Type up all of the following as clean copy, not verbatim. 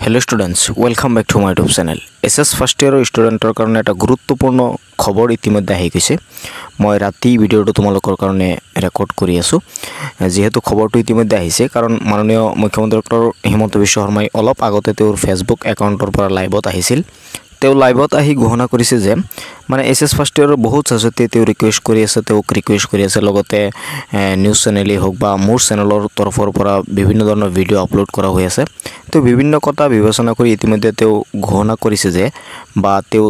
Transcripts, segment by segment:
hello students welcome back to my YouTube channel SS first year स्टूडेंटर कारण एक गुरुत्वपूर्ण खबर इतिमध्ये आহি গৈছে মই ৰাতি ভিডিওটো তোমালোকৰ কাৰণে ৰেকৰ্ড কৰি আছো যেহেতু খবৰটো ইতিमध्ये আহিছে কাৰণ মাননীয় মুখ্যমন্ত্ৰী ডক্টৰ হিমন্ত বিশ্ব শৰ্মাই অলপ আগতে তেওঁৰ ফেসবুক একাউণ্টৰ পৰা লাইভত আহিছিল তেও লাইভত আহি ঘোষণা কৰিছে যে মানে এসএস ফাৰ্স্ট ইয়াৰৰ বহুত ছাত্ৰতে তেও ৰিকুৱেষ্ট কৰি আছে লগতে নিউজ চেনেলই হওক বা মোৰ চেনেলৰ তৰফৰ পৰা বিভিন্ন ধৰণৰ ভিডিও আপলোড কৰা হৈ আছে তো বিভিন্ন কথা বিবেচনা কৰি ইতিমধ্যে তেও ঘোষণা কৰিছে যে বা তেও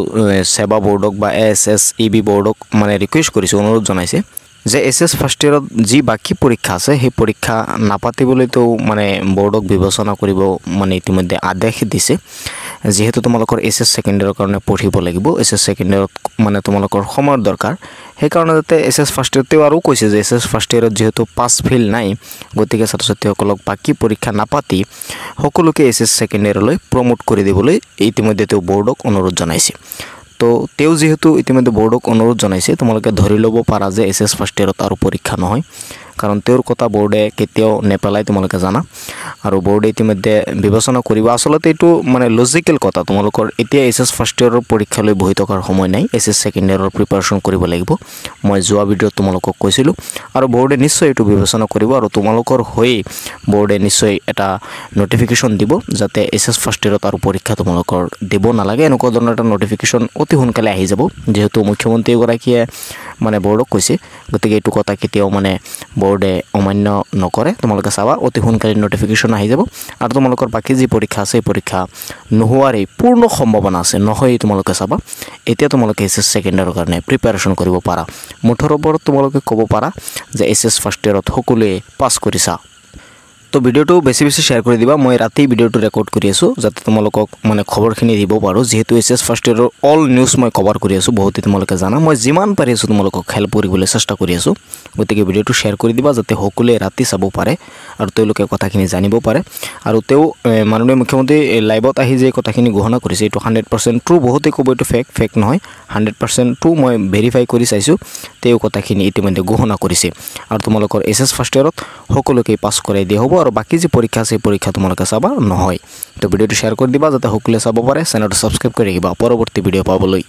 সেৱা বোৰ্ডক বা এসএসইবি বোৰ্ডক মানে ৰিকুৱেষ্ট কৰিছে অনুৰোধ জনাইছে যে এসএস ফাৰ্স্ট ইয়াৰত যি বাকি পৰীক্ষা আছে সেই পৰীক্ষা নাপাতিবলৈ তো মানে বোৰ্ডক বিবেচনা কৰিব মানে ইতিমধ্যে আদেশ দিছে যেহেতু তোমালোকৰ এসএস সেকেন্ড ইয়াৰৰ কাৰণে পঢ়িব লাগিব এসএস সেকেন্ড ইয়াৰত মানে তোমালোকৰ সময়ৰ দৰকাৰ সেই কাৰণে যাতে এসএস ফাৰ্স্ট ইয়াৰতে আৰু কৈছে যে এসএস ফাৰ্স্ট ইয়াৰত যেহেতু পাস ফেল নাই গতিকে ছাত্ৰ-ছাত্ৰীসকলক বাকি পৰীক্ষা নাপাতি সকলোকে এসএস সেকেন্ড ইয়াৰলৈ প্ৰমোট কৰি দিবলৈ ইতিমধ্যে তো বোৰ্ডক অনুৰোধ জনাইছে তো তেও যেহেতু ইতিমধ্যে বোৰ্ডক অনুৰোধ জনাইছে তোমালোকে ধৰি ল'ব পাৰা যে এসএস ফাৰ্স্ট ইয়াৰত আৰু পৰীক্ষা নহয় কাৰণ তেওঁৰ কথা বোৰ্ডে কেতিয়াও নেপেলাই তোমালোকে জানা আৰু বোৰ্ডে ইতিমধ্যে বিবেচনা কৰিব আসলতে এটো মানে লজিক্যাল কথা তোমালোকৰ এতিয়া এসএস ফাৰ্স্ট ইয়াৰৰ পৰীক্ষালৈ বহি থকাৰ সময় নাই এসএস সেকেন্ড ইয়াৰৰ প্ৰিপাৰেচন কৰিব লাগিব মই যোৱা ভিডিঅ'ত তোমালোকক কৈছিলো আৰু বোৰ্ডে নিশ্চয় এটো বিবেচনা কৰিব আৰু তোমালোকৰ হৈ বোৰ্ডে নিশ্চয় এটা নোটিফিকেশন দিব যাতে এসএস ফাৰ্স্ট ইয়াৰত আৰু পৰীক্ষা তোমালোকৰ দিব নালাগে এনেকুৱা ধৰণৰ এটা নোটিফিকেশন অতি সোনকালে আহি যাব যেহেতু মুখ্যমন্ত্ৰী গৰাকীয়ে মানে বোৰ্ডক কৈছে গতিকে এটো কথা কেতিয়াও মানে বোৰ্ডে অমান্য নকৰে তোমালোকে চাবা অতি সোনকালে নোটিফিকেশন আহি যাব আৰু তোমালোকৰ বাকি যি পৰীক্ষা আছে পৰীক্ষা নোহোৱাৰে পূৰ্ণ সম্ভাৱনা আছে নহয় তোমালোকে চাবা এতিয়া তোমালোকে এসএস সেকেন্ড ইয়াৰৰ কাৰণে প্ৰিপাৰেচন কৰিব পাৰা মুঠৰ ওপৰত তোমালোকে ক'ব পাৰা যে এসএস ফাৰ্স্ট ইয়াৰত সকলোৱে পাস কৰিছা তো ভিডিওটো বেছি শেয়াৰ কৰি দিবা মই ৰাতি ভিডিওটো ৰেকৰ্ড কৰি আছো যাতে তোমালোকক মানে খবৰখিনি দিব পাৰো যেহেতু এসএস ফাৰ্স্ট ইয়াৰৰ অল নিউজ মই কভাৰ কৰি আছো বহুতে তোমালোকে জানা মই যিমান পাৰি আছো তোমালোকক হেল্প কৰিবলৈ চেষ্টা কৰি আছো গতিকে ভিডিওটো শেয়াৰ কৰি দিবা যাতে সকলোৱে ৰাতি চাব পাৰে আৰু তেওঁলোকে কথাখিনি জানিব পাৰে আৰু তেও মাননীয় মুখ্যমন্ত্ৰী লাইভত আহি যে কথাখিনি ঘোষণা কৰিছে এটো 100% ট্ৰু বহুতে ক'ব এটো ফেক নহয় 100% ট্ৰু মই ভেৰিফাই কৰি চাইছো তেও কথাখিনি ইতিমধ্যে ঘোষণা কৰিছে আৰু তোমালোকৰ এসএস ফাৰ্স্ট ইয়াৰত সকলোকে পাস কৰাই দিয়া হ'ব আৰু বাকি যে পৰীক্ষা আছে পৰীক্ষা তোমালোকে চাবা নহয় তো ভিডিওটো শেয়াৰ কৰি দিবা যাতে সকলোৱে চাব পাৰে চেনেলটো সাবস্ক্ৰাইব কৰি ৰাখিবা পৰৱৰ্তী ভিডিও পাবলৈ